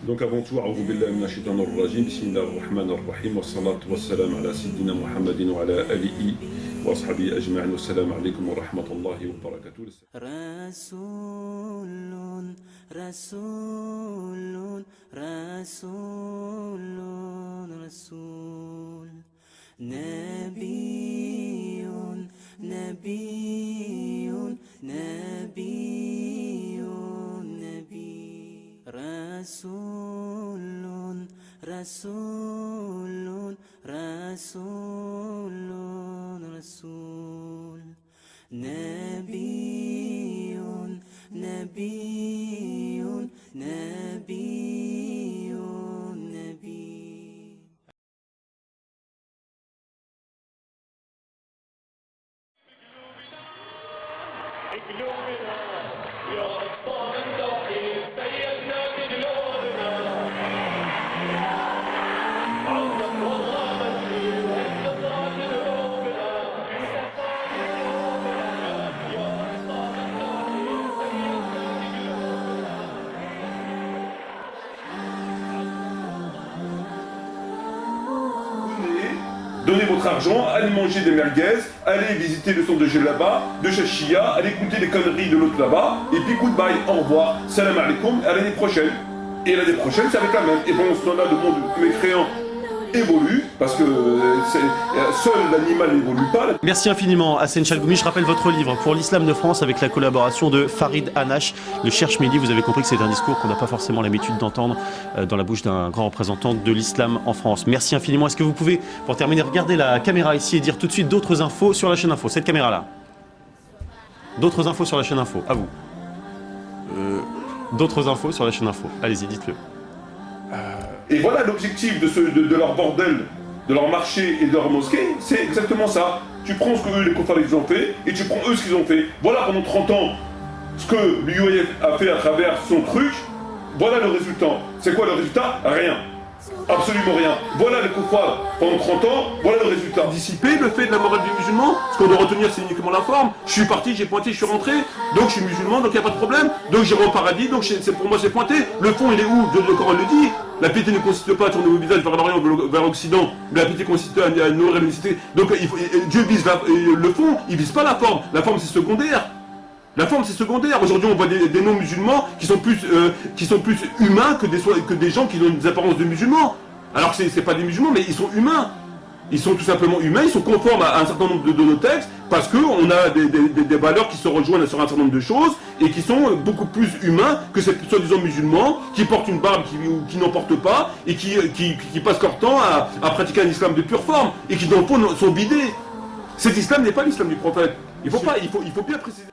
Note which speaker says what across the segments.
Speaker 1: Donc avant tout, أعوذ بالله من الشيطان الرجيم بسم الله الرحمن الرحيم والصلاة والسلام على سيدنا محمد وعلى آله وأصحابه أجمعين والسلام عليكم ورحمة الله وبركاته.
Speaker 2: رسول رسول رسول رسول نبي نبي نبي نبي رسول رسول رسول رسول نبي نبي نبي نبي
Speaker 1: Donnez votre argent, allez manger des merguez, allez visiter le centre de jeu là-bas, de Chachia, allez écouter les conneries de l'autre là-bas, et puis goodbye, au revoir, salam alaikum, à l'année prochaine. Et l'année prochaine, c'est avec la même. Et pendant ce temps-là, le monde mécréant évolue, parce que seul l'animal n'évolue pas.
Speaker 3: Merci infiniment Hassen Chalgoumi. Je rappelle votre livre Pour l'islam de France avec la collaboration de Farid Hanash, le Cherche Midi. Vous avez compris que c'est un discours qu'on n'a pas forcément l'habitude d'entendre dans la bouche d'un grand représentant de l'islam en France. Merci infiniment. Est-ce que vous pouvez, pour terminer, regarder la caméra ici et dire tout de suite d'autres infos sur la chaîne Info, cette caméra-là. D'autres infos sur la chaîne Info, à vous. D'autres infos sur la chaîne Info. Allez-y, dites-le.
Speaker 1: Et voilà l'objectif de leur bordel, de leur marché et de leur mosquée, c'est exactement ça. Tu prends ce que eux, les koufars, ils ont fait, et tu prends eux ce qu'ils ont fait. Voilà pendant 30 ans ce que l'UEF a fait à travers son truc. Voilà le résultat. C'est quoi le résultat? Rien. Absolument rien. Voilà les koufars pendant 30 ans, voilà le résultat.
Speaker 4: Dissiper le fait de la morale du musulman, ce qu'on doit retenir c'est uniquement la forme. Je suis parti, j'ai pointé, je suis rentré, donc je suis musulman, donc il n'y a pas de problème. Donc j'irai au paradis, donc pour moi c'est pointé. Le fond il est où? Le Coran le dit. La piété ne consiste pas à tourner vos visages vers l'Orient, vers l'Occident, mais la piété consiste à nourrir l'unicité. Donc Dieu vise le fond, il vise pas la forme. La forme c'est secondaire. La forme c'est secondaire. Aujourd'hui on voit des non-musulmans qui sont plus humains que des gens qui ont des apparences de musulmans. Alors que c'est pas des musulmans, mais ils sont humains. Ils sont tout simplement humains, ils sont conformes à un certain nombre de nos textes, parce qu'on a des valeurs qui se rejoignent sur un certain nombre de choses, et qui sont beaucoup plus humains que ces soi-disant musulmans, qui portent une barbe qui n'en portent pas, et qui passent leur temps à pratiquer un islam de pure forme, et qui dans le fond sont bidés. Cet islam n'est pas l'islam du prophète. Il faut bien préciser.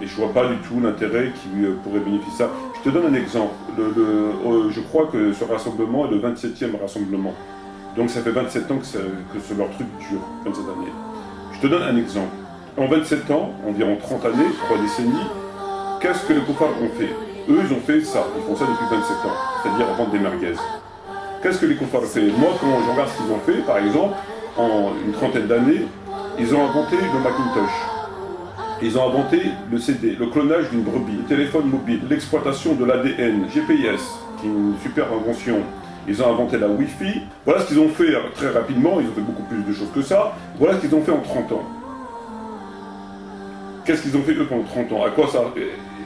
Speaker 1: Et je vois pas du tout l'intérêt qui pourrait bénéficier de ça. Je te donne un exemple. Je crois que ce rassemblement est le 27e rassemblement. Donc ça fait 27 ans que leur truc dure, 27 années. Je te donne un exemple. En 27 ans, environ 30 années, 3 décennies, qu'est-ce que les koufars ont fait? Eux, ils ont fait ça. Ils font ça depuis 27 ans. C'est-à-dire vendre des merguez. Qu'est-ce que les koufars ont fait? Moi, quand je regarde ce qu'ils ont fait, par exemple, en une trentaine d'années, ils ont inventé le Macintosh. Ils ont inventé le CD, le clonage d'une brebis, le téléphone mobile, l'exploitation de l'ADN, GPS, qui est une super invention. Ils ont inventé la Wi-Fi. Voilà ce qu'ils ont fait très rapidement, ils ont fait beaucoup plus de choses que ça. Voilà ce qu'ils ont fait en 30 ans. Qu'est-ce qu'ils ont fait eux pendant 30 ans? À quoi ça...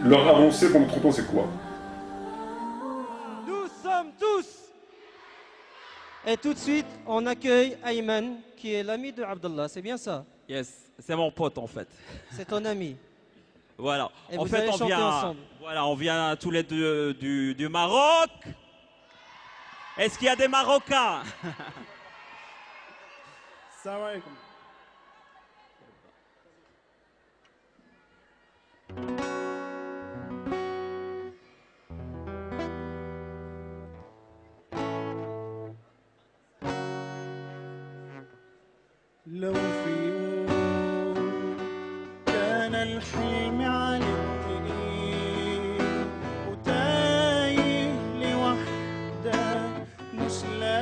Speaker 1: Leur avancée pendant 30 ans, c'est quoi?
Speaker 5: Nous sommes tous. Et tout de suite, on accueille Ayman, qui est l'ami de Abdallah, c'est bien ça?
Speaker 6: Yes, c'est mon pote en fait.
Speaker 5: C'est ton ami.
Speaker 6: Voilà.
Speaker 5: Et
Speaker 6: en
Speaker 5: vous
Speaker 6: fait,
Speaker 5: allez chanter ensemble.
Speaker 6: Voilà, on vient tous les deux du Maroc. Est-ce qu'il y a des Marocains?
Speaker 7: Salam alaikum. لو في يوم كان الحلم علمتني وتايه لوحدك مش لاقي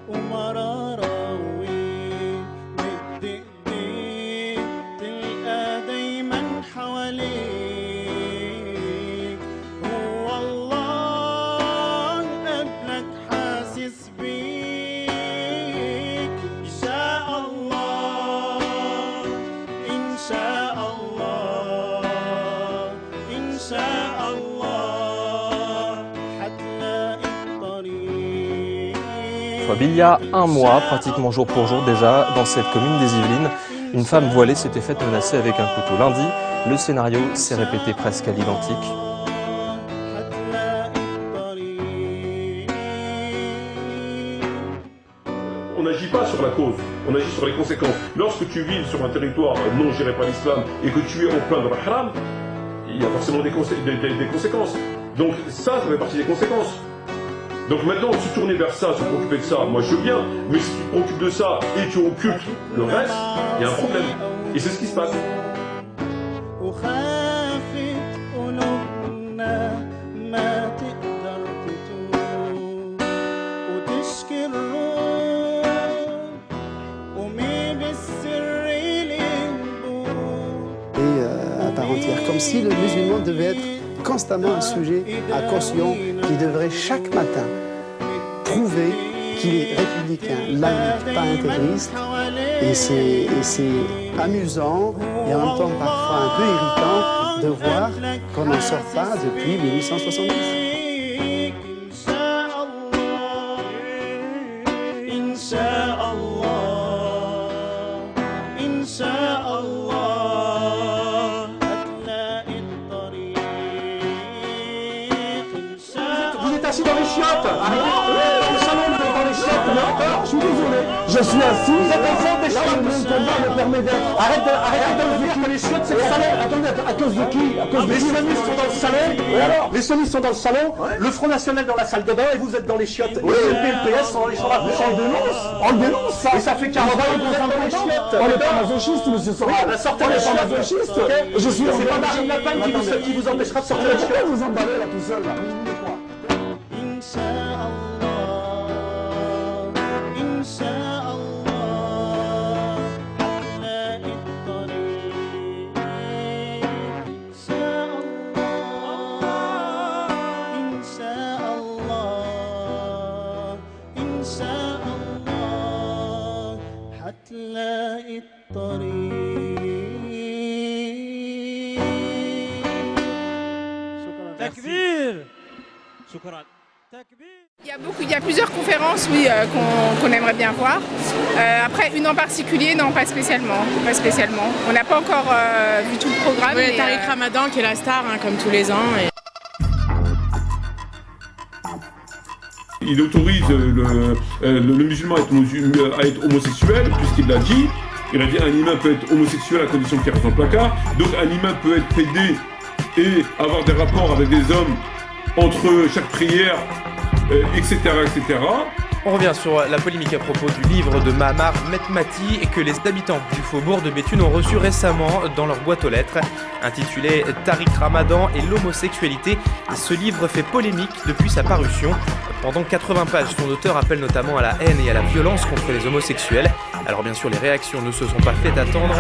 Speaker 7: ومرارة ومد ايديك تلقى دايما حواليك هو الله قبلك حاسس بيك إن شاء الله إن شاء الله إن شاء الله حتلاقي الطريق.
Speaker 8: Il y a un mois, pratiquement jour pour jour déjà, dans cette commune des Yvelines, une femme voilée s'était faite menacer avec un couteau. Lundi, le scénario s'est répété presque à l'identique.
Speaker 4: On n'agit pas sur la cause, on agit sur les conséquences. Lorsque tu vis sur un territoire non géré par l'islam et que tu es en plein dans le haram, il y a forcément des conséquences. Donc ça fait partie des conséquences. Donc maintenant, se tourner vers ça, se préoccuper de ça, moi je veux bien, mais si tu te préoccupes de ça et tu occultes le reste, il y a un problème. Et c'est ce qui se passe.
Speaker 7: وخافت قلوبنا ما تقدر تتوب وتشكي الروح ومي بالسر
Speaker 9: Et à part entière, comme si le musulman devait être constamment un sujet inconscient qui devrait chaque matin prouver qu'il est républicain, laïque, pas intégriste. Et c'est amusant et en même temps parfois un peu irritant de voir qu'on n'en sort pas depuis 1870.
Speaker 10: Vous êtes assis dans les chiottes. Arrêtez. Dans le salon, vous êtes dans les chiottes. Non, je suis désolé. Je suis assis. Vous êtes au fond des chiottes. Le combat me permet d'être. Arrête de dire que les chiottes, c'est le salon. Attendez, à cause de qui? À cause des islamistes sont dans le salon. Et alors? Les islamistes sont dans le salon. Le Front National dans la salle de bain et vous êtes dans les chiottes. Oui. Et le PLPS sont dans les chiottes. On dénonce. On dénonce ça. Et ça fait 40 ans que vous êtes dans les chiottes. On n'est pas masochiste, monsieur Soral. Sortez les chiottes. Je suis. C'est pas Marine Le Pen qui vous empêchera de sortir les chiottes. Vous emballez là tout seul là. إن شاء الله إن شاء الله هتلاقي الطريق إن شاء الله إن شاء الله إن شاء الله هتلاقي الطريق.
Speaker 6: تكبير. شكرا.
Speaker 11: Il y a plusieurs conférences, oui, qu'on aimerait bien voir. Après, une en particulier, non, pas spécialement. Pas spécialement. On n'a pas encore vu tout le programme.
Speaker 12: Oui, Tariq Ramadan qui est la star, hein, comme tous les ans.
Speaker 4: Il autorise le musulman à être homosexuel, puisqu'il l'a dit. Il a dit un imam peut être homosexuel à condition qu'il reste dans le placard. Donc un imam peut être pédé et avoir des rapports avec des hommes entre chaque prière, etc., etc.
Speaker 8: On revient sur la polémique à propos du livre de Mahamar Metmati et que les habitants du faubourg de Béthune ont reçu récemment dans leur boîte aux lettres. Intitulé Tariq Ramadan et l'homosexualité, ce livre fait polémique depuis sa parution. Pendant 80 pages, son auteur appelle notamment à la haine et à la violence contre les homosexuels. Alors bien sûr, les réactions ne se sont pas faites attendre.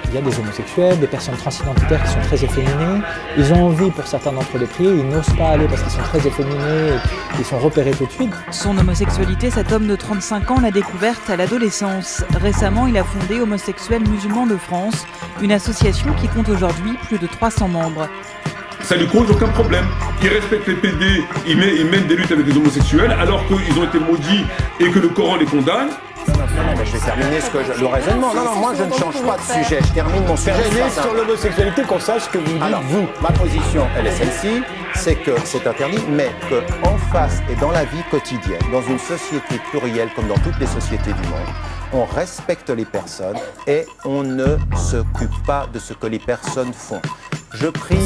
Speaker 13: Il y a des homosexuels, des personnes transidentitaires qui sont très efféminées. Ils ont envie, pour certains d'entre eux, de prier. Ils n'osent pas aller parce qu'ils sont très efféminés et ils sont repérés tout de suite.
Speaker 14: Son homosexualité, cet homme de 35 ans l'a découverte à l'adolescence. Récemment, il a fondé Homosexuels Musulmans de France, une association qui compte aujourd'hui plus de 300 membres.
Speaker 4: Ça lui cause aucun problème. Il respecte les PD, il mène des luttes avec les homosexuels alors qu'ils ont été maudits et que le Coran les condamne.
Speaker 15: Non, mais je vais terminer le raisonnement. Non, moi je ne change pas de sujet. Je termine mon sujet.
Speaker 16: Sur l'homosexualité, qu'on sache ce que vous dites, vous.
Speaker 15: Ma position, elle est celle-ci, c'est que c'est interdit, mais qu'en face et dans la vie quotidienne, dans une société plurielle comme dans toutes les sociétés du monde, on respecte les personnes et on ne s'occupe pas de ce que les personnes font. Je prie.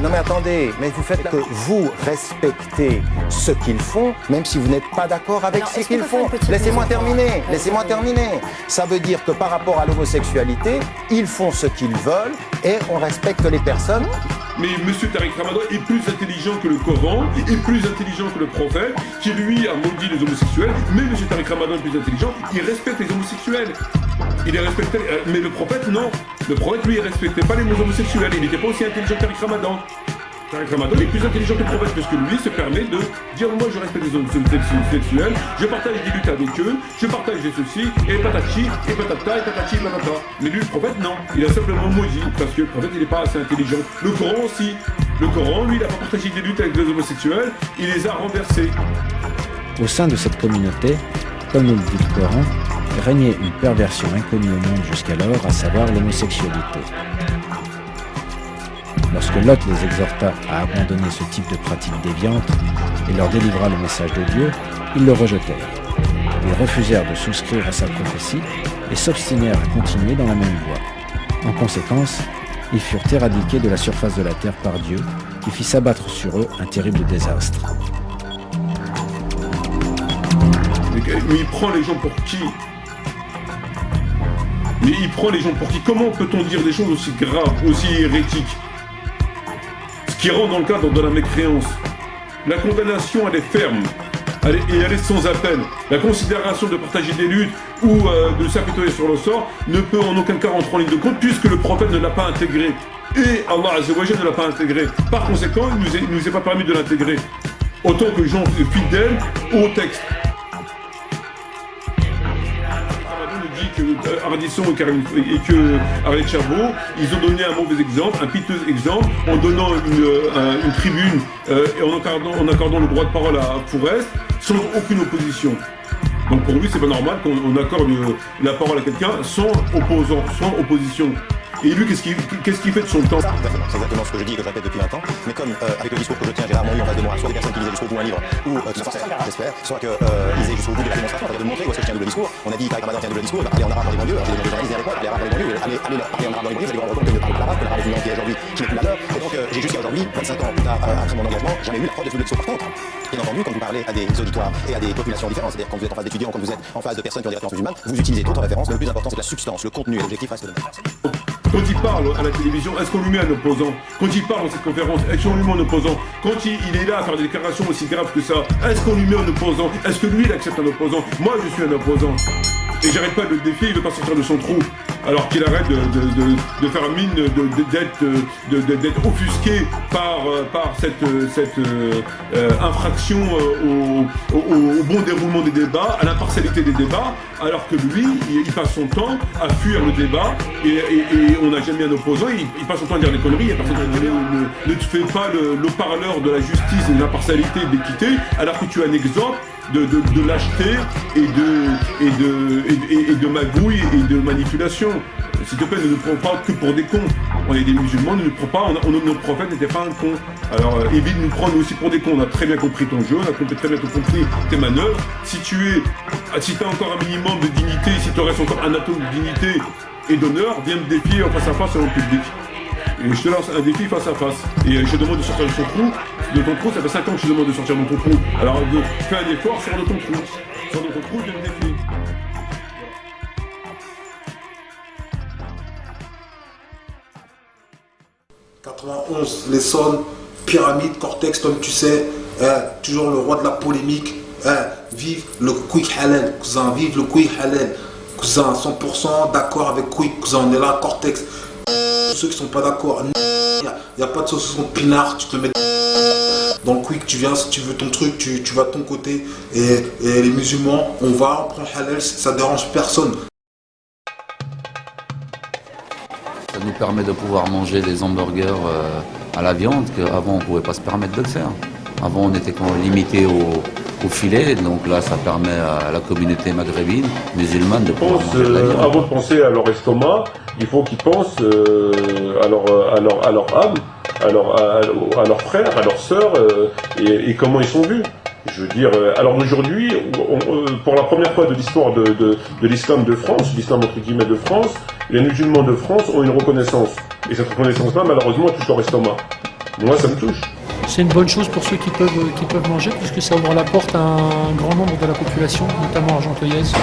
Speaker 15: Non mais attendez, mais vous faites que vous respectez ce qu'ils font, même si vous n'êtes pas d'accord avec ce qu'ils font. Laissez-moi terminer. Ça veut dire que par rapport à l'homosexualité, ils font ce qu'ils veulent et on respecte les personnes.
Speaker 4: Mais M. Tariq Ramadan est plus intelligent que le Coran, est plus intelligent que le prophète, qui lui a maudit les homosexuels. Mais M. Tariq Ramadan est plus intelligent, il respecte les homosexuels. Il les respectait, mais le prophète non. Le prophète lui il respectait pas les homosexuels, il n'était pas aussi intelligent que Tariq Ramadan. Tariq Ramadan est plus intelligent que le prophète parce que lui se permet de dire moi je respecte les homosexuels, je partage des luttes avec eux, je partage des ceci, et patati, et patata, et patati, et patata. Mais lui le prophète non, il a simplement maudit parce que le prophète il n'est pas assez intelligent. Le Coran aussi, le Coran lui il n'a pas partagé des luttes avec les homosexuels, il les a renversés.
Speaker 17: Au sein de cette communauté, comme nous le dit le Coran, régnait une perversion inconnue au monde jusqu'alors, à savoir l'homosexualité. Lorsque Lot les exhorta à abandonner ce type de pratique déviante et leur délivra le message de Dieu, ils le rejetèrent. Ils refusèrent de souscrire à sa prophétie et s'obstinèrent à continuer dans la même voie. En conséquence, ils furent éradiqués de la surface de la terre par Dieu, qui fit s'abattre sur eux un terrible désastre.
Speaker 4: Mais il prend les gens pour qui? Mais il prend les gens pour qui? Comment peut-on dire des choses aussi graves, aussi hérétiques? Ce qui rentre dans le cadre de la mécréance. La condamnation, elle est ferme. Elle est sans appel. La considération de partager des luttes ou de s'apitoyer sur le sort ne peut en aucun cas rentrer en ligne de compte puisque le prophète ne l'a pas intégré. Et Allah Azza wa Jalla ne l'a pas intégré. Par conséquent, il ne nous est pas permis de l'intégrer. Autant que gens fidèles au texte. Ardisson et que Arlette Chabot, ils ont donné un mauvais exemple, un piteux exemple, en donnant une tribune et en accordant le droit de parole à Fourest sans aucune opposition. Donc pour lui, c'est pas normal qu'on accorde la parole à quelqu'un sans opposition. Et lui, qu'est-ce qu'il fait de son temps?
Speaker 15: C'est exactement ce que je dis et que je répète depuis 20 ans. Mais comme avec le discours que je tiens, j'ai rarement eu en face de moi soit des personnes qui lisaient jusqu'au bout un livre, ou qui sortaient, j'espère, soit qu'ils aient jusqu'au bout de la démonstration, c'est-à-dire de montrer où est-ce que je tiens un double discours. On a dit Tariq Ramadan tient un double discours, il va parler en arabe dans les banlieues, j'ai demandé aux journalistes à l'époque, parler arabe dans les banlieues, allez parler en arabe dans les banlieues, vous allez vous rendre compte que je ne parle pas l'arabe, que l'arabe est une langue qui est aujourd'hui, qui n'est plus la leur. Et donc j'ai jusqu'à aujourd'hui, 25 ans plus tard, après mon engagement, jamais eu la preuve de ce double discours. Par contre, bien entendu, quand vous parlez à des auditoires et à des populations différentes, c'est-à-dire quand vous êtes en face d'étudiants, quand vous êtes en face de personnes qui ont des références musulmanes, vous utilisez d'autres références, mais le plus important c'est la substance, le contenu et l'objectif reste le même.
Speaker 4: Quand il parle à la télévision, est-ce qu'on lui met un opposant? Quand il parle dans cette conférence, est-ce qu'on lui met un opposant? Quand il est là à faire des déclarations aussi graves que ça, est-ce qu'on lui met un opposant? Est-ce que lui, il accepte un opposant? Moi, je suis un opposant. Et j'arrête pas de le défier, il veut pas sortir de son trou. Alors qu'il arrête de faire mine d'être offusqué par cette infraction au bon déroulement des débats, à l'impartialité des débats, alors que lui, il passe son temps à fuir le débat et on n'a jamais un opposant, il passe son temps à dire des conneries, et personne ne te fait pas le parleur de la justice, de l'impartialité, de l'équité, alors que tu as un exemple de lâcheté et de magouille et de manipulation. S'il te plaît, ne nous prends pas que pour des cons. On est des musulmans, ne nous prends pas, notre prophète n'était pas un con. Alors évite de nous prendre aussi pour des cons. On a très bien compris ton jeu, on a très bien compris tes manœuvres. Si tu as encore un minimum de dignité, si tu restes encore un atome de dignité et d'honneur, viens me défier en face à face dans le public. Et je te lance un défi face à face. Et je te demande de sortir de ton trou, ça fait 5 ans que je te demande de sortir de ton trou. Alors fais un effort, sors de ton trou. Sors de ton trou, viens me défier.
Speaker 18: 91, l'Essonne, pyramide, cortex, comme tu sais, toujours le roi de la polémique. Vive le quick halal, cousin, vive le quick halal. Cousin, 100% d'accord avec quick, cousin, on est là, cortex. Ceux qui sont pas d'accord, il n'y a pas de saucisson de pinard, tu te mets dans le quick, tu viens, si tu veux ton truc, tu vas de ton côté. Et les musulmans, on prend halal, ça dérange personne.
Speaker 19: Ça nous permet de pouvoir manger des hamburgers à la viande qu'avant on ne pouvait pas se permettre de le faire. Avant on était limité au filet, donc là ça permet à la communauté maghrébine, musulmane de pouvoir manger de la viande.
Speaker 4: Avant de penser à leur estomac, il faut qu'ils pensent à leur âme, à leurs frères, à leurs sœurs et comment ils sont vus. Je veux dire, alors aujourd'hui, pour la première fois de l'histoire de l'islam de France, l'islam entre guillemets de France, les musulmans de France ont une reconnaissance. Et cette reconnaissance-là, malheureusement, touche leur estomac. Moi, ça me touche.
Speaker 20: C'est une bonne chose pour ceux qui peuvent manger, puisque ça ouvre la porte à un grand nombre de la population, notamment argentoyaise. Donc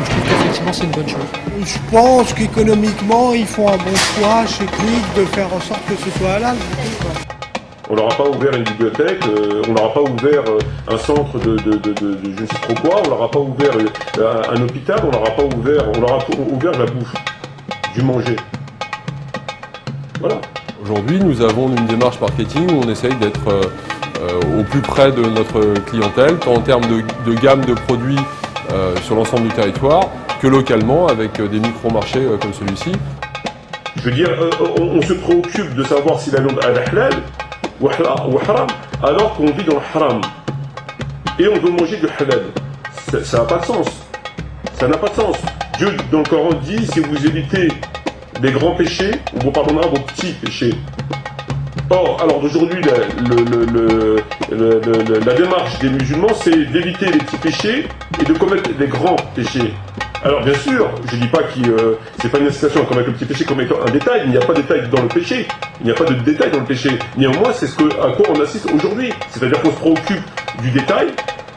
Speaker 20: je trouve qu'effectivement c'est une bonne chose.
Speaker 21: Je pense qu'économiquement, ils font un bon choix chez Quick de faire en sorte que ce soit halal.
Speaker 1: On leur a pas ouvert une bibliothèque, on leur a pas ouvert un centre de je ne sais trop quoi, on leur a pas ouvert un hôpital, on leur a ouvert la bouffe, du manger. Voilà.
Speaker 22: Aujourd'hui, nous avons une démarche marketing où on essaye d'être au plus près de notre clientèle, tant en termes de gamme de produits sur l'ensemble du territoire, que localement avec des micro-marchés comme celui-ci.
Speaker 1: Je veux dire, on se préoccupe de savoir si la viande est halal ou haram, alors qu'on vit dans le haram. Et on veut manger du halal. Ça n'a pas de sens. Ça n'a pas de sens. Dieu, dans le Coran, dit, si vous évitez les grands péchés, on vous pardonnera vos petits péchés. Or, alors d'aujourd'hui, la démarche des musulmans, c'est d'éviter les petits péchés et de commettre les grands péchés. Alors bien sûr, je ne dis pas que c'est pas une incitation à commettre le petit péché comme étant un détail, il n'y a pas de détail dans le péché, il n'y a pas de détail dans le péché. Néanmoins, c'est à quoi on assiste aujourd'hui. C'est-à-dire qu'on se préoccupe du détail,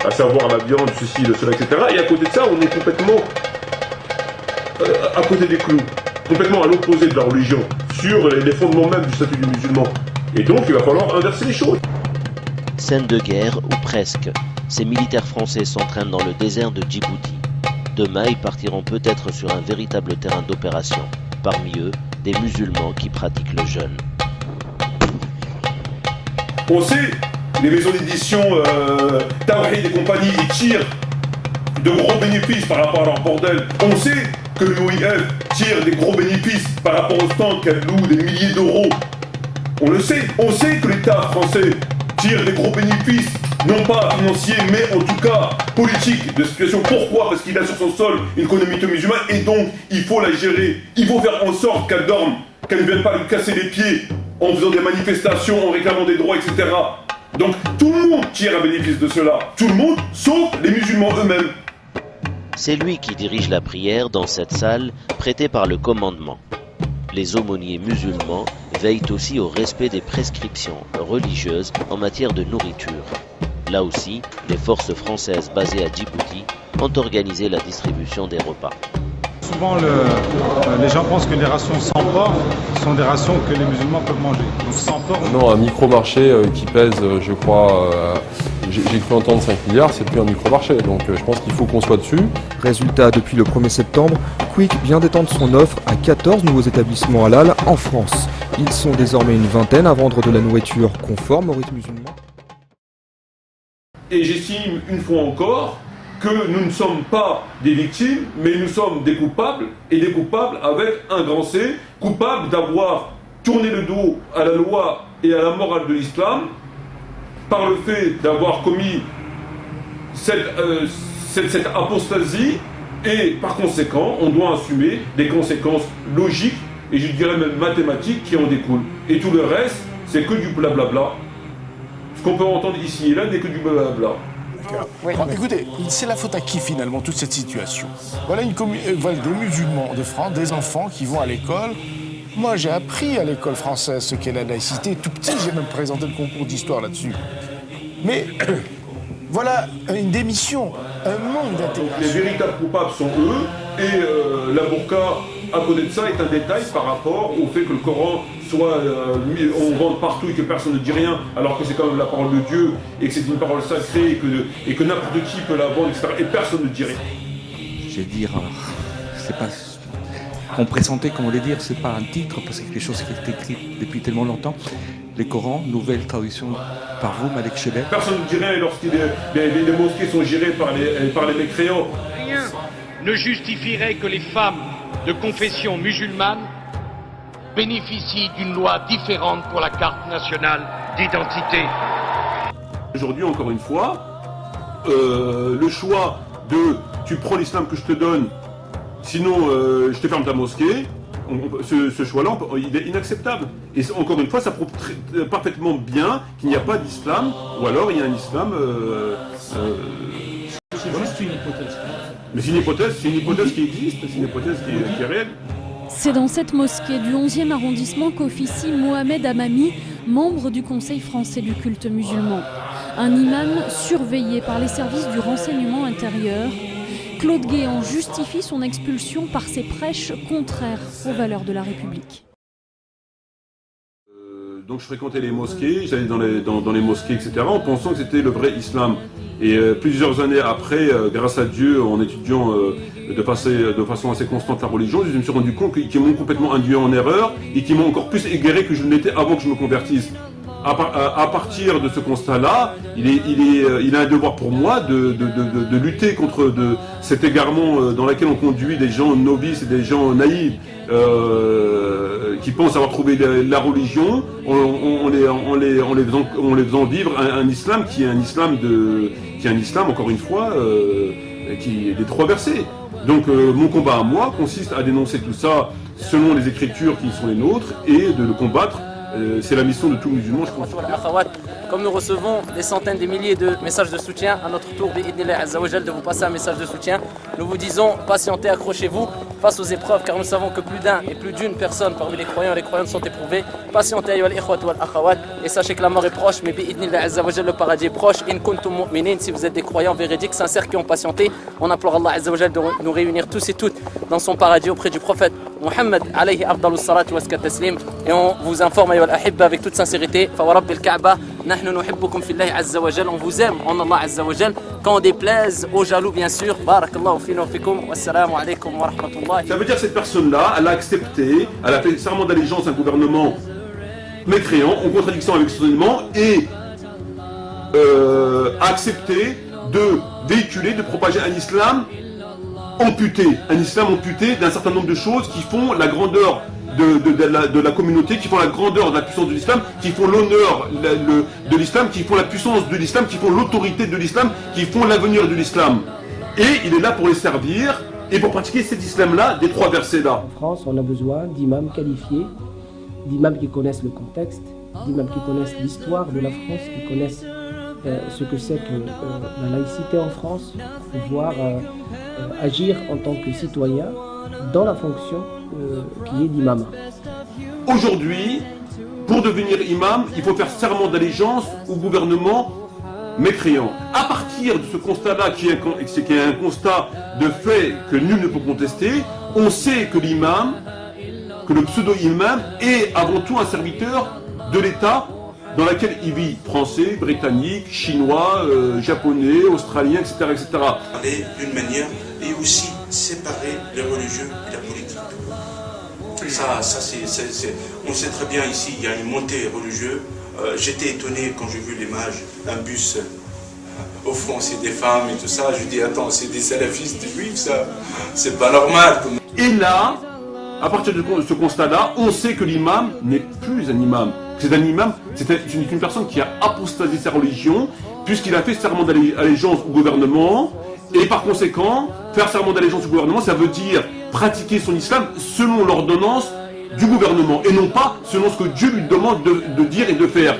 Speaker 1: à savoir la viande, ceci, cela, etc. Et à côté de ça, on est complètement à côté des clous, complètement à l'opposé de la religion, sur les fondements même du statut du musulman. Et donc, il va falloir inverser les choses.
Speaker 23: Scène de guerre, ou presque. Ces militaires français s'entraînent dans le désert de Djibouti. Demain, ils partiront peut-être sur un véritable terrain d'opération. Parmi eux, des musulmans qui pratiquent le jeûne.
Speaker 1: On sait, les maisons d'édition, Tawhid et compagnie, ils tirent de gros bénéfices par rapport à leur bordel. On sait que l'OIF tire des gros bénéfices par rapport aux stands qu'elle loue des milliers d'euros. On le sait. On sait que l'État français tire des gros bénéfices, non pas financiers, mais en tout cas politiques de situation. Pourquoi? Parce qu'il a sur son sol une communauté musulmane et donc il faut la gérer. Il faut faire en sorte qu'elle dorme, qu'elle ne vienne pas lui casser les pieds en faisant des manifestations, en réclamant des droits, etc. Donc tout le monde tire un bénéfice de cela. Tout le monde, sauf les musulmans eux-mêmes.
Speaker 23: C'est lui qui dirige la prière dans cette salle prêtée par le commandement. Les aumôniers musulmans veillent aussi au respect des prescriptions religieuses en matière de nourriture. Là aussi, les forces françaises basées à Djibouti ont organisé la distribution des repas.
Speaker 24: Souvent, les gens pensent que les rations sans porc sont des rations que les musulmans peuvent manger. Donc sans porc...
Speaker 22: Non, un micro-marché qui pèse, je crois, j'ai cru entendre 5 milliards, c'est plus un micro-marché. Donc je pense qu'il faut qu'on soit dessus.
Speaker 25: Résultat, depuis le 1er septembre, Quick vient d'étendre son offre à 14 nouveaux établissements halal en France. Ils sont désormais une vingtaine à vendre de la nourriture conforme au rite musulman.
Speaker 1: Et j'estime une fois encore que nous ne sommes pas des victimes, mais nous sommes des coupables, et des coupables avec un grand C, coupables d'avoir tourné le dos à la loi et à la morale de l'islam, par le fait d'avoir commis cette apostasie, et par conséquent, on doit assumer des conséquences logiques, et je dirais même mathématiques, qui en découlent. Et tout le reste, c'est que du blablabla. Ce qu'on peut entendre ici et là n'est que du blablabla.
Speaker 26: Oui. Bon, écoutez, c'est la faute à qui finalement toute cette situation? Voilà, voilà des musulmans de France, des enfants qui vont à l'école. Moi j'ai appris à l'école française ce qu'est la laïcité, tout petit j'ai même présenté le concours d'histoire là-dessus. Mais voilà une démission, un manque d'intégration.
Speaker 1: Les véritables coupables sont eux, et la burqa à côté de ça est un détail par rapport au fait que le Coran soit on vende partout et que personne ne dit rien, alors que c'est quand même la parole de Dieu et que c'est une parole sacrée et que n'importe qui peut la vendre, etc. Et personne ne dit rien.
Speaker 27: Je vais dire, c'est pas... On pressentait qu'on voulait dire, c'est pas un titre, parce que c'est quelque chose qui est écrit depuis tellement longtemps. Les Corans, nouvelle traduction par vous, Malek Chebet.
Speaker 1: Personne ne dit rien lorsque les mosquées sont gérées par les mécréants.
Speaker 28: Rien ne justifierait que les femmes de confession musulmane bénéficient d'une loi différente pour la carte nationale d'identité.
Speaker 1: Aujourd'hui, encore une fois, le choix de tu prends l'islam que je te donne, sinon je te ferme ta mosquée, ce choix-là, il est inacceptable. Et encore une fois, ça prouve parfaitement bien qu'il n'y a pas d'islam, ou alors il y a un islam...
Speaker 20: c'est juste une hypothèse.
Speaker 1: Mais c'est une hypothèse qui existe, c'est une hypothèse qui est réelle.
Speaker 29: C'est dans cette mosquée du 11e arrondissement qu'officie Mohamed Amami,
Speaker 2: membre du Conseil français du culte musulman. Un imam surveillé par les services du renseignement intérieur. Claude Guéant justifie son expulsion par ses prêches contraires aux valeurs de la République.
Speaker 4: Donc je fréquentais les mosquées, j'allais dans les mosquées, etc., en pensant que c'était le vrai islam. Et plusieurs années après, grâce à Dieu, en étudiant de façon assez constante la religion, je me suis rendu compte qu'ils m'ont complètement induit en erreur et qu'ils m'ont encore plus égaré que je ne l'étais avant que je me convertisse. À partir de ce constat-là, il a un devoir pour moi de lutter contre cet égarement dans lequel on conduit des gens novices et des gens naïfs qui pensent avoir trouvé la religion en les faisant vivre un islam qui est un islam encore une fois qui est des 3 versets. Donc mon combat à moi consiste à dénoncer tout ça selon les écritures qui sont les nôtres et de le combattre. C'est la mission de tout musulman, je pense.
Speaker 3: Comme nous recevons des centaines, des milliers de messages de soutien, à notre tour, bi'idhnillah azza wa jal, de vous passer un message de soutien. Nous vous disons, patientez, accrochez-vous face aux épreuves, car nous savons que plus d'un et plus d'une personne parmi les croyants et les croyantes sont éprouvés. Patientez, ayyuhal ikhwat wal akhawat, et sachez que la mort est proche, mais bi'idhnillah azza wa jal, le paradis est proche. In kuntum mu'minin, si vous êtes des croyants véridiques, sincères qui ont patienté, on implore Allah azza wa jal de nous réunir tous et toutes dans son paradis auprès du prophète Muhammad alayhi afdalus salatu wa taslim. Et on vous informe, ayyuhal ahibba, avec toute sincérité, fa wa rabbil Kaaba, nahnu nuhibbukum fillahi azza wa jal, on vous aime en Allah azza wa jal, quand on déplaise aux jaloux bien sûr. Barakallahu fina wa fikum, wassalamu alaykum wa rahmatullahi.
Speaker 4: Ça veut dire que cette personne-là, elle a accepté, elle a fait serment d'allégeance à un gouvernement mécréant, en contradiction avec son enseignement, et a accepté de véhiculer, de propager un islam amputé d'un certain nombre de choses qui font la grandeur de la communauté, qui font la grandeur de la puissance de l'islam, qui font l'honneur de l'islam, qui font la puissance de l'islam, qui font l'autorité de l'islam, qui font l'avenir de l'islam. Et il est là pour les servir et pour pratiquer cet islam-là, des 3 versets-là.
Speaker 5: En France, on a besoin d'imams qualifiés, d'imams qui connaissent le contexte, d'imams qui connaissent l'histoire de la France, qui connaissent ce que c'est que la laïcité en France, pouvoir agir en tant que citoyen dans la fonction qui est d'imam.
Speaker 4: Aujourd'hui, pour devenir imam, il faut faire serment d'allégeance au gouvernement mécréant. À partir de ce constat-là, qui est un constat de fait que nul ne peut contester, on sait que l'imam, que le pseudo-imam est avant tout un serviteur de l'État dans lequel il vit, français, britannique, chinois, japonais, australien, etc., etc.
Speaker 6: Parler d'une manière et aussi séparer les religieux et la politique. Ça on sait très bien ici, il y a une montée religieuse. J'étais étonné quand j'ai vu l'image, un bus, au fond c'est des femmes et tout ça. Je dis attends, c'est des salafistes, des juifs, ça, c'est pas normal.
Speaker 4: Et là, à partir de ce constat-là, on sait que l'imam n'est plus un imam. C'est un imam, c'est une personne qui a apostasé sa religion, puisqu'il a fait serment d'allégeance au gouvernement, et par conséquent, faire serment d'allégeance au gouvernement, ça veut dire pratiquer son islam selon l'ordonnance du gouvernement, et non pas selon ce que Dieu lui demande de dire et de faire.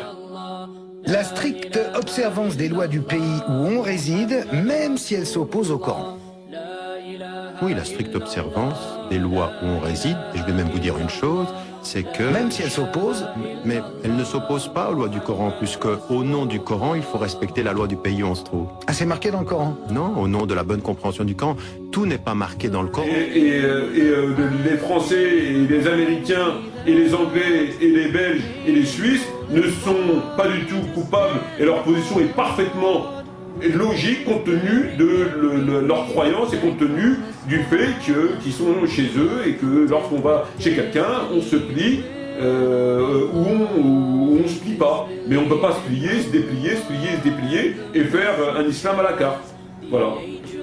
Speaker 7: La stricte observance des lois du pays où on réside, même si elles s'opposent au Coran.
Speaker 15: Oui, la stricte observance des lois où on réside, et je vais même vous dire une chose, c'est que...
Speaker 7: Même si elles s'opposent,
Speaker 15: mais elles ne s'opposent pas aux lois du Coran, puisque au nom du Coran, il faut respecter la loi du pays où on se trouve.
Speaker 7: Ah, c'est marqué dans le Coran?
Speaker 15: Non, au nom de la bonne compréhension du Coran, tout n'est pas marqué dans le Coran.
Speaker 4: Et les Français, et les Américains, et les Anglais, et les Belges, et les Suisses ne sont pas du tout coupables, et leur position est parfaitement logique compte tenu de leur croyance et compte tenu du fait qu'ils sont chez eux et que lorsqu'on va chez quelqu'un, on se plie ou on ne se plie pas. Mais on ne peut pas se plier, se déplier, se plier, se déplier et faire un islam à la carte. Voilà,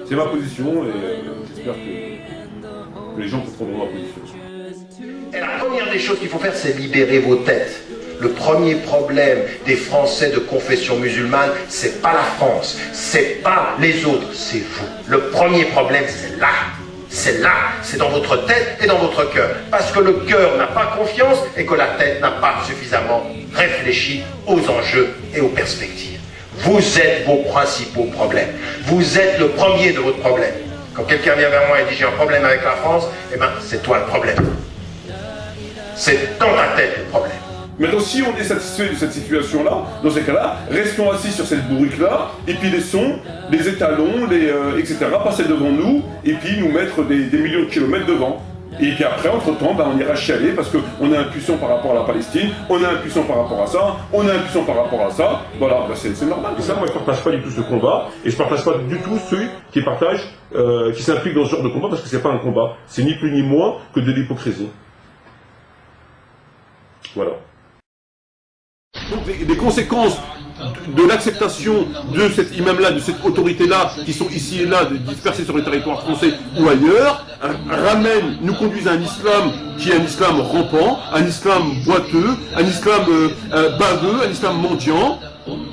Speaker 4: c'est ma position et j'espère que les gens comprendront ma position.
Speaker 7: Et la première des choses qu'il faut faire, c'est libérer vos têtes. Le premier problème des Français de confession musulmane, c'est pas la France, c'est pas les autres, c'est vous. Le premier problème, c'est là. C'est là, c'est dans votre tête et dans votre cœur. Parce que le cœur n'a pas confiance et que la tête n'a pas suffisamment réfléchi aux enjeux et aux perspectives. Vous êtes vos principaux problèmes. Vous êtes le premier de votre problème. Quand quelqu'un vient vers moi et dit j'ai un problème avec la France, eh ben c'est toi le problème. C'est dans ta tête le problème.
Speaker 1: Maintenant, si on est satisfait de cette situation-là, dans ces cas-là, restons assis sur cette bourrique-là, et puis laissons les étalons, etc., passer devant nous, et puis nous mettre des millions de kilomètres devant. Et puis après, entre-temps, on ira chialer parce qu'on est impuissant par rapport à la Palestine, on est impuissant par rapport à ça, on est impuissant par rapport à ça. Voilà, c'est normal.
Speaker 4: Et ça, moi, je ne partage pas du tout ce combat, et je ne partage pas du tout ceux qui partagent, qui s'impliquent dans ce genre de combat, parce que c'est pas un combat. C'est ni plus ni moins que de l'hypocrisie. Voilà. Donc les conséquences de l'acceptation de cet imam-là, de cette autorité-là, qui sont ici et là, dispersés sur le territoire français ou ailleurs, nous conduisent à un islam qui est un islam rampant, un islam boiteux, un islam baveux, un islam mendiant,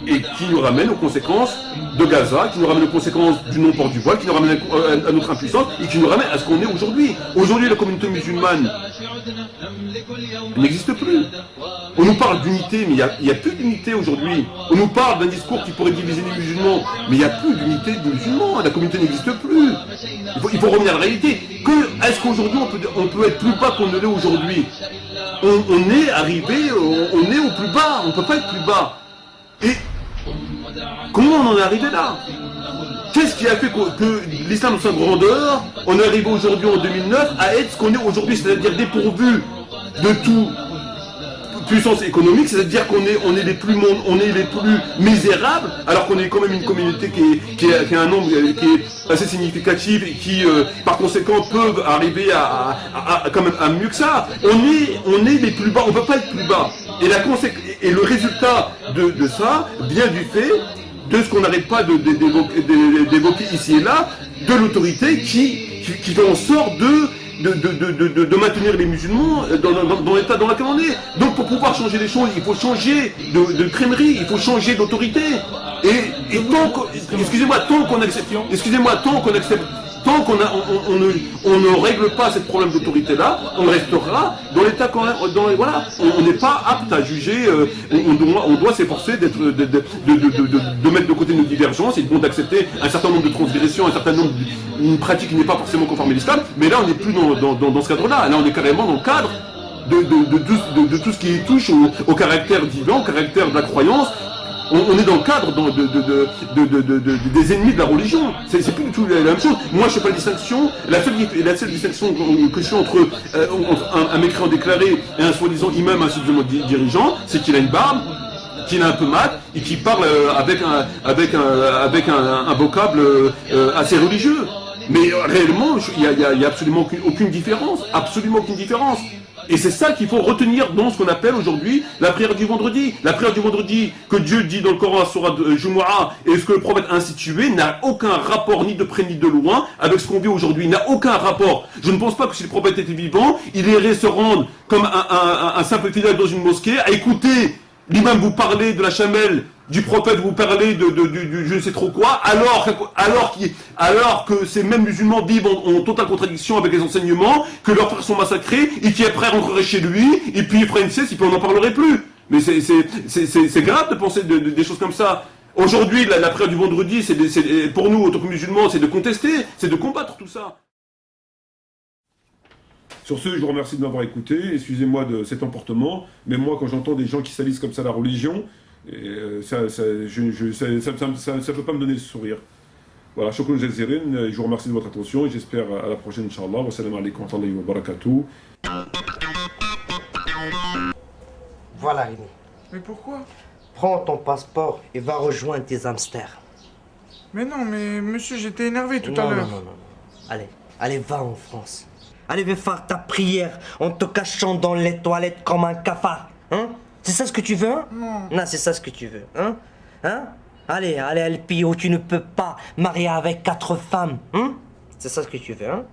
Speaker 4: et qui nous ramène aux conséquences de Gaza, qui nous ramène aux conséquences du non-port du voile, qui nous ramène à notre impuissance, et qui nous ramène à ce qu'on est aujourd'hui. Aujourd'hui, la communauté musulmane n'existe plus. On nous parle d'unité, mais il n'y a plus d'unité aujourd'hui. On nous parle d'un discours qui pourrait diviser les musulmans, mais il n'y a plus d'unité des musulmans. La communauté n'existe plus. Il faut revenir à la réalité. Est-ce qu'aujourd'hui on peut être plus bas qu'on ne l'est aujourd'hui? On est arrivé, on est au plus bas, on ne peut pas être plus bas. Et comment on en est arrivé là? Qu'est-ce qui a fait que l'islam, dans sa grandeur, on est arrivé aujourd'hui en 2009 à être ce qu'on est aujourd'hui, c'est-à-dire dépourvu de tout puissance économique, c'est-à-dire qu'on est les plus misérables, alors qu'on est quand même une communauté qui a un nombre qui est assez significatif et qui, par conséquent, peuvent arriver quand même à mieux que ça. On est les plus bas, on ne peut pas être plus bas. Et le résultat de ça vient du fait de ce qu'on n'arrête pas d'évoquer ici et là, de l'autorité qui fait en sorte de maintenir les musulmans dans l'état dans lequel on est. Donc pour pouvoir changer les choses, il faut changer de crèmerie, il faut changer d'autorité. Et tant qu'on ne règle pas ce problème d'autorité-là, on restera dans l'état voilà. On n'est pas apte à juger, on doit s'efforcer de mettre de côté nos divergences et d'accepter un certain nombre de transgressions, un certain nombre d'une pratique qui n'est pas forcément conforme à l'islam, mais là on n'est plus dans ce cadre-là, là on est carrément dans le cadre de tout ce qui touche au caractère divin, au caractère de la croyance. On est dans le cadre des ennemis de la religion. C'est plus du tout la même chose. Moi, je fais pas la distinction. La seule distinction que je fais entre un mécréant déclaré et un soi-disant imam, un soi-disant dirigeant, c'est qu'il a une barbe, qu'il est un peu mat et qu'il parle avec un vocable assez religieux. Mais réellement, il y a absolument aucune différence. Absolument aucune différence. Et c'est ça qu'il faut retenir dans ce qu'on appelle aujourd'hui la prière du vendredi. La prière du vendredi que Dieu dit dans le Coran à Surah Jumu'ah et ce que le prophète a institué n'a aucun rapport ni de près ni de loin avec ce qu'on vit aujourd'hui. N'a aucun rapport. Je ne pense pas que si le prophète était vivant, il irait se rendre comme un simple fidèle dans une mosquée à écouter l'imam vous parler de la chamelle du prophète, vous parler du je ne sais trop quoi, alors que ces mêmes musulmans vivent en totale contradiction avec les enseignements, que leurs frères sont massacrés, et qui après rentreraient chez lui, et puis il ferait une sieste, et puis on n'en parlerait plus. Mais c'est grave de penser des choses comme ça. Aujourd'hui, la prière du vendredi, pour nous, en tant que musulmans, c'est de contester, c'est de combattre tout ça.
Speaker 1: Sur ce, je vous remercie de m'avoir écouté, excusez-moi de cet emportement, mais moi, quand j'entends des gens qui salissent comme ça la religion, ça ne peut pas me donner le sourire. Voilà, shukran jazirin, je vous remercie de votre attention et j'espère à la prochaine, Inch'Allah. Wassalamu alaikum wa rahmatullahi wa barakatuh.
Speaker 8: Voilà, Rémi.
Speaker 20: Mais pourquoi?
Speaker 8: Prends ton passeport et va rejoindre tes hamsters.
Speaker 20: Mais non, mais monsieur, j'étais énervé tout à l'heure.
Speaker 8: Non. Allez, va en France. Allez, va faire ta prière en te cachant dans les toilettes comme un cafard. Hein? C'est ça ce que tu veux, hein? Non, c'est ça ce que tu veux, hein? Allez, le pays où tu ne peux pas marier avec 4 femmes, hein? C'est ça ce que tu veux, hein?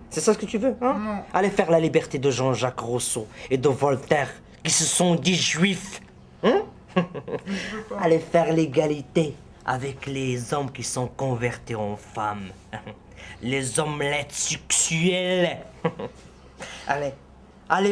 Speaker 8: C'est ça ce que tu veux, hein?
Speaker 20: Non.
Speaker 8: Allez faire la liberté de Jean-Jacques Rousseau et de Voltaire, qui se sont dit juifs, hein? Allez faire l'égalité avec les hommes qui sont convertis en femmes. Les omelettes sexuelles. Allez,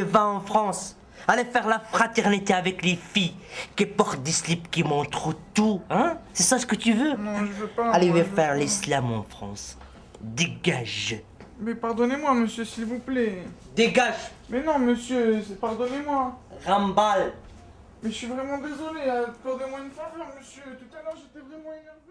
Speaker 8: va en France. Allez faire la fraternité avec les filles qui portent des slips qui montrent tout, hein? C'est ça ce que tu veux?
Speaker 20: Non, je veux pas.
Speaker 8: Allez, va faire l'islam en France. Dégage.
Speaker 20: Mais pardonnez-moi, monsieur, s'il vous plaît.
Speaker 8: Dégage.
Speaker 20: Mais non, monsieur, pardonnez-moi.
Speaker 8: Rambal.
Speaker 9: Mais je suis vraiment désolé, accordez-moi une faveur, monsieur. Tout à l'heure, j'étais vraiment énervé.